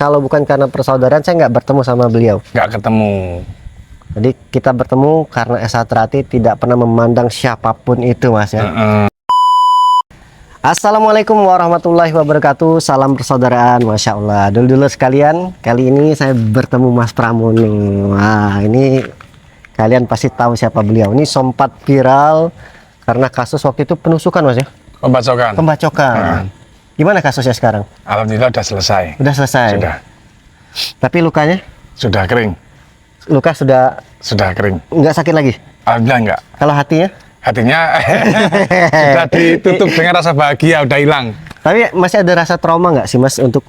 kalau bukan karena persaudaraan saya nggak bertemu sama beliau. Nggak ketemu. Jadi kita bertemu karena Esa Trate tidak pernah memandang siapapun itu, Mas ya. Assalamualaikum warahmatullahi wabarakatuh. Salam persaudaraan, Masya Allah. Dulu-dulu sekalian, kali ini saya bertemu Mas Pramono. Wah, ini kalian pasti tahu siapa beliau. Ini sempat viral karena kasus waktu itu penusukan, Mas ya. Pembacokan. Pembacokan. Gimana kasusnya sekarang? Alhamdulillah sudah selesai. Udah selesai. Sudah. Tapi lukanya? Sudah kering. Luka sudah kering. nggak sakit lagi? Alhamdulillah enggak. Kalau hatinya? Hatinya sudah ditutup dengan rasa bahagia, udah hilang. Tapi masih ada rasa trauma nggak sih, Mas, untuk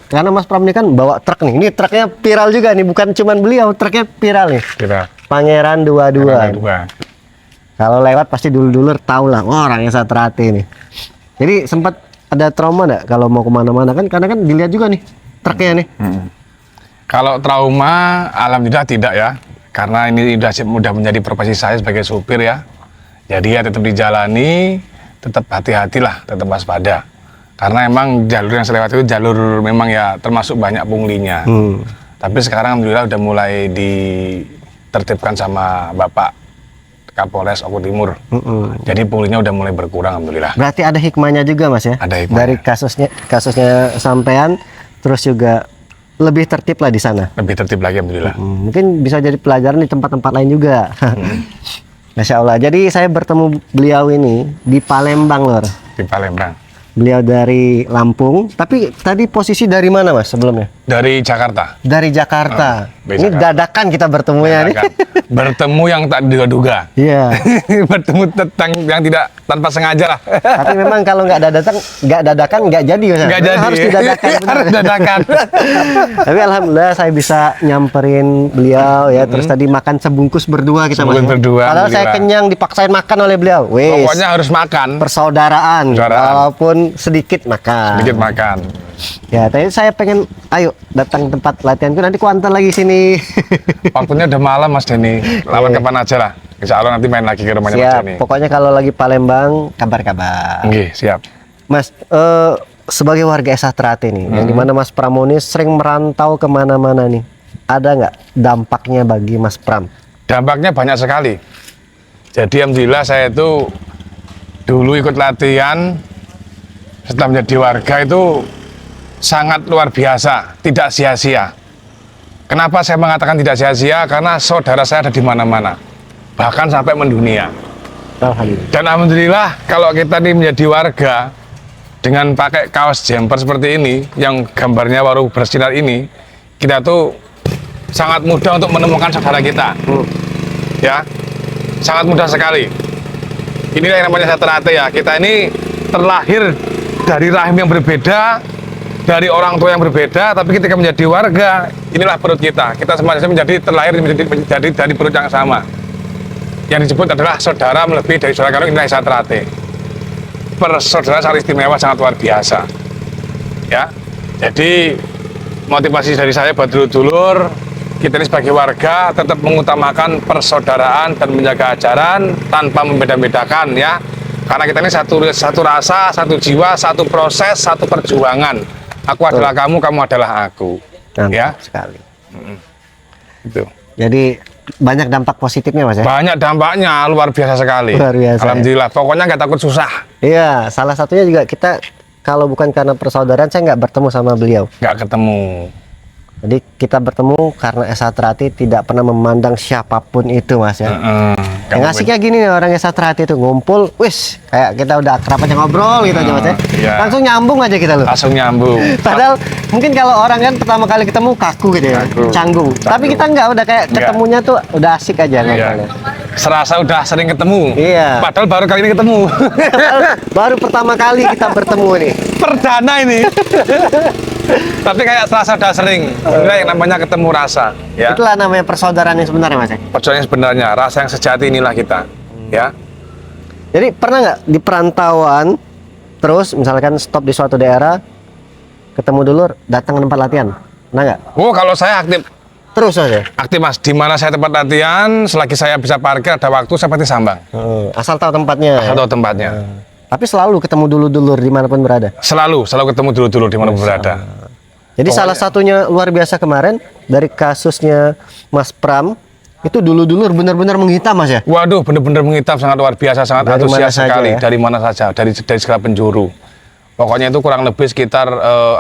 karena Mas Pram ini kan bawa truk nih. Ini truknya viral juga nih, bukan cuman beliau, truknya viral nih. Viral. Pangeran 22. Pangeran 22. Kalau lewat pasti dulur-dulur tahu lah, oh, orangnya Esa Trate nih. Jadi sempat ada trauma nggak kalau mau kemana-mana kan? Karena kan dilihat juga nih truknya nih. Kalau trauma, alhamdulillah tidak ya. Karena ini udah menjadi profesi saya sebagai supir ya. Jadi ya tetap dijalani, tetap hati-hatilah, tetap waspada. Karena emang jalur yang saya lewat itu jalur memang ya termasuk banyak punglinya. Tapi sekarang alhamdulillah udah mulai ditertibkan sama Bapak Kapolres Oku Timur. Jadi punglinya udah mulai berkurang alhamdulillah. Berarti ada hikmahnya juga, Mas ya? Ada hikmahnya. Dari kasusnya sampean, terus juga lebih tertib lah di sana. Lebih tertib lagi alhamdulillah. Mungkin bisa jadi pelajaran di tempat-tempat lain juga. Masya Allah. Jadi saya bertemu beliau ini di Palembang, Lor. Di Palembang. Beliau dari Lampung, tapi tadi posisi dari mana, Mas, sebelumnya? Dari Jakarta. Dari Jakarta. Dari Ini Jakarta. dadakan kita bertemunya nih. Bertemu yang tak diduga-duga. Iya. Bertemu yang tidak tanpa sengaja lah. Tapi memang kalau nggak dadakan nggak jadi, Mas. Nggak jadi. Harus didadakan. Benar. Harus dadakan. Tapi alhamdulillah saya bisa nyamperin beliau ya. Terus tadi makan sebungkus berdua kita, Mas. Sebungkus berdua, Padahal saya kenyang, dipaksain makan oleh beliau. Wes. Pokoknya harus makan. Persaudaraan. Walaupun sedikit makan. Sedikit makan. Ya, tapi saya pengen, ayo datang tempat latihanku, nanti ku antar lagi sini. Waktunya udah malam, Mas Denny. Lawan kapan aja lah. Insya Allah nanti main lagi ke rumahnya Mas Siap. Denny. Pokoknya kalau lagi Palembang, kabar-kabar. Oke, siap. Mas, sebagai warga Esa Trate nih, yang dimana Mas Pram ini sering merantau kemana-mana nih, ada nggak dampaknya bagi Mas Pram? Dampaknya banyak sekali. Jadi alhamdulillah saya itu dulu ikut latihan, setelah menjadi warga itu sangat luar biasa, tidak sia-sia. Kenapa saya mengatakan tidak sia-sia? Karena saudara saya ada di mana-mana, bahkan sampai mendunia. Alhamdulillah. Dan alhamdulillah kalau kita ini menjadi warga dengan pakai kaos jumper seperti ini, yang gambarnya baru bersinar ini, kita tuh sangat mudah untuk menemukan saudara kita. Ya, sangat mudah sekali. Inilah yang namanya Esa Trate ya. Kita ini terlahir dari rahim yang berbeda, dari orang tua yang berbeda, tapi ketika menjadi warga, inilah perut kita. Kita semua menjadi terlahir menjadi dari perut yang sama. Yang disebut adalah saudara melebihi dari saudara, kalau inilah Esa Trate. Persaudaraan sangat istimewa, sangat luar biasa. Ya, jadi motivasi dari saya buat dulur-dulur, kita ini sebagai warga tetap mengutamakan persaudaraan dan menjaga ajaran tanpa membeda-bedakan ya. Karena kita ini satu rasa, satu jiwa, satu proses, satu perjuangan. Aku adalah kamu, kamu adalah aku. Mantap ya sekali. Itu. Jadi banyak dampak positifnya, Mas ya? Banyak dampaknya, luar biasa sekali. Luar biasa, alhamdulillah, pokoknya nggak takut susah. Iya, salah satunya juga kita kalau bukan karena persaudaraan saya nggak bertemu sama beliau. Nggak ketemu. Jadi kita bertemu karena Esa Trate tidak pernah memandang siapapun itu, Mas ya. Yang asiknya gini nih, orang Esa Trate itu ngumpul, wis kayak kita udah akrab aja ngobrol gitu aja, Mas ya. Iya. Langsung nyambung aja kita loh. Langsung nyambung. Padahal mungkin kalau orang kan pertama kali ketemu kaku gitu ya, canggung. Tapi kita nggak, udah kayak ketemunya tuh udah asik aja ngobrolnya. Serasa udah sering ketemu. Iya. Padahal baru kali ini ketemu. Baru pertama kali kita bertemu nih. Perdana ini. Tapi kayak serasa udah sering. Inilah yang namanya ketemu rasa. Ya. Itulah namanya persaudaraan yang sebenarnya, Mas. Perjuangan yang sebenarnya, rasa yang sejati inilah kita. Ya. Jadi pernah nggak di perantauan, terus misalkan stop di suatu daerah, ketemu dulur, datang ke tempat latihan, pernah nggak? Oh, kalau saya aktif. Terus aja. Aktif, Mas. Di mana saya tempat latihan, selagi saya bisa parkir ada waktu, saya pasti sambang. Asal tahu tempatnya. Asal tahu tempatnya. Tapi selalu ketemu dulur-dulur dimanapun berada. Selalu ketemu dulu dimanapun berada. Jadi salah satunya luar biasa kemarin dari kasusnya Mas Pram itu dulu-dulu benar-benar menghitam Mas ya. Waduh, benar-benar menghitam, sangat luar biasa, sangat Dari mana antusias saja sekali. ya? Dari mana saja, dari segala penjuru. Pokoknya itu kurang lebih sekitar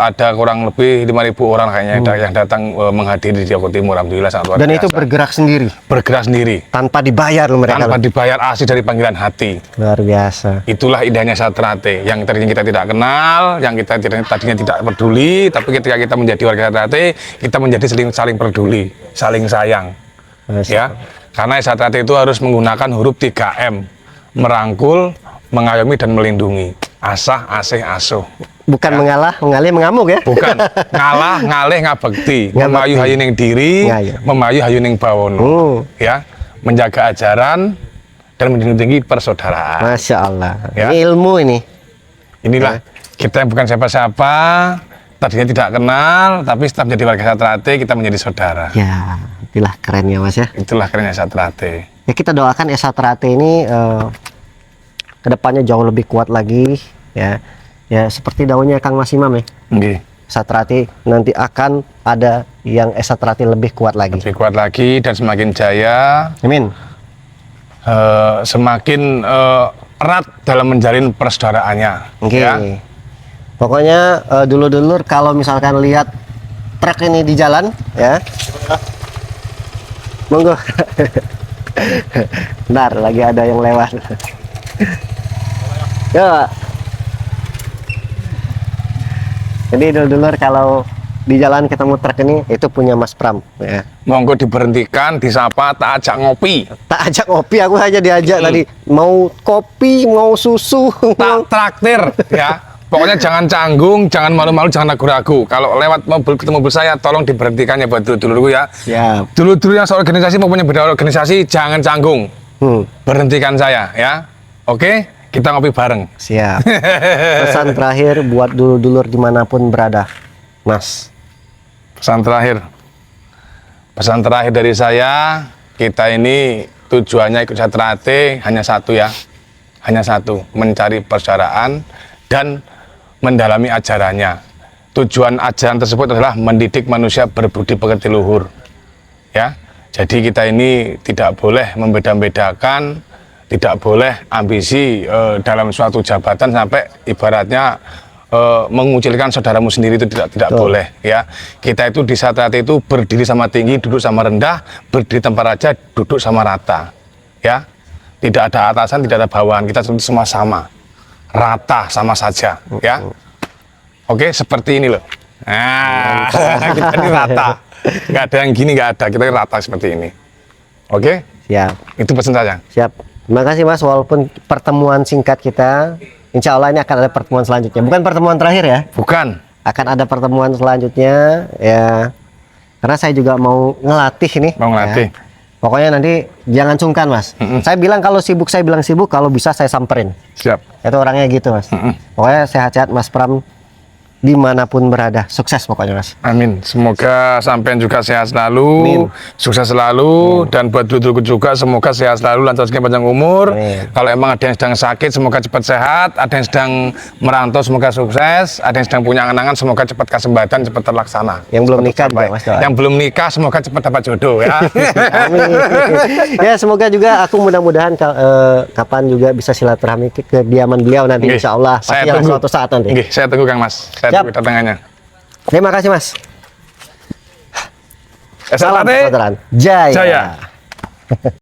ada kurang lebih 5.000 orang kayaknya yang datang menghadiri di Jawa Timur. Alhamdulillah sangat luar Dan biasa. itu bergerak sendiri Bergerak sendiri, tanpa dibayar loh mereka. tanpa loh. dibayar, asli dari panggilan hati. Luar biasa. Itulah indahnya Satrate, yang tadinya kita tidak kenal, yang kita tadinya tidak peduli, tapi ketika kita menjadi warga Satrate, kita menjadi saling peduli, saling sayang. Masya Ya, karena Satrate itu harus menggunakan huruf 3M, merangkul, mengayomi dan melindungi. Asah, asih, asuh. Bukan mengalah, mengalih, mengamuk ya. Bukan ngalah, ngalih, ngabekti, Ngabekti. memayu hayuning diri, Ngayu. memayu hayuning bawono. Ya, menjaga ajaran dan menjunjung tinggi persaudaraan. Masya Allah. Ya. Ini ilmu ini. Inilah kita yang bukan siapa-siapa, tadinya tidak kenal, tapi setelah menjadi warga Satrate, kita menjadi saudara. Ya, itulah kerennya Mas ya. Itulah kerennya Satrate. Ya kita doakan Satrate ini kedepannya jauh lebih kuat lagi ya. Ya seperti daunnya Kang Mas Imam ya. Nggih. Satrate nanti akan ada yang Satrate lebih kuat lagi. Lebih kuat lagi dan semakin jaya, Amin. semakin erat dalam menjalin persaudaraannya. Oke. Ya. Pokoknya dulur-dulur kalau misalkan lihat truk ini di jalan ya. Monggo. Bentar, lagi ada yang lewat. Ya. Jadi dulur-dulur kalau di jalan ketemu truk ini itu punya Mas Pram ya. Monggo diberhentikan, disapa, tak ajak ngopi, Tak ajak ngopi, aku aja diajak tadi. Mau kopi, mau susu, mau tak traktir, ya. Pokoknya jangan canggung, jangan malu-malu, jangan ragu-ragu. Kalau lewat mobil ketemu mobil saya, tolong diberhentikan ya buat dulur-dulurku ya. siap. Dulur-dulur yang seorganisasi maupun yang beda organisasi, jangan canggung. Berhentikan saya ya. Oke, kita ngopi bareng. Siap. Pesan terakhir buat dulur-dulur dimanapun berada, Mas. Pesan terakhir. Pesan terakhir dari saya, kita ini tujuannya ikut Satrate hanya satu ya. Hanya satu, mencari persaudaraan dan mendalami ajarannya. Tujuan ajaran tersebut adalah mendidik manusia berbudi pekerti luhur. Ya. Jadi kita ini tidak boleh membeda-bedakan, tidak boleh ambisi dalam suatu jabatan sampai ibaratnya mengucilkan saudaramu sendiri, itu tidak boleh ya. Kita itu di Satrate itu berdiri sama tinggi, duduk sama rendah, berdiri tempat raja, duduk sama rata ya. Tidak ada atasan, tidak ada bawahan, kita semua sama, rata sama saja ya. Oke, seperti ini loh. Nah, kita ini rata, nggak ada yang gini, nggak ada, kita ini rata seperti ini. Oke, Siap. itu pesan saya. Siap. Terima kasih Mas, walaupun pertemuan singkat kita, insya Allah ini akan ada pertemuan selanjutnya. Bukan pertemuan terakhir ya, Bukan. akan ada pertemuan selanjutnya ya. Karena saya juga mau ngelatih ini. Mau ngelatih. Ya. Pokoknya nanti jangan sungkan Mas. Saya bilang kalau sibuk, saya bilang sibuk. Kalau bisa saya samperin. Siap. Itu orangnya gitu Mas. Pokoknya sehat-sehat Mas Pram dimanapun berada. Sukses pokoknya Mas. Amin. Semoga sampean juga sehat selalu, Amin. sukses selalu, dan buat dulurku juga semoga sehat selalu, lancar rezeki panjang umur. Amin. Kalau emang ada yang sedang sakit, semoga cepat sehat. Ada yang sedang merantau, semoga sukses. Ada yang sedang punya angan-angan, semoga cepat kesempatan, cepat terlaksana. Yang belum Cepat nikah tercapai. juga, Mas, doa. Yang belum nikah, semoga cepat dapat jodoh ya. Amin. Ya semoga juga aku mudah-mudahan kapan juga bisa silaturahmi ke kediaman beliau nanti Nggih, insya Allah saya pastilah tunggu. suatu saat nanti. Nggih, saya tunggu Kang Mas. Saya Siap. tunggu datangannya. Terima kasih Mas. Salam Salam persaudaraan. Jaya. Jaya.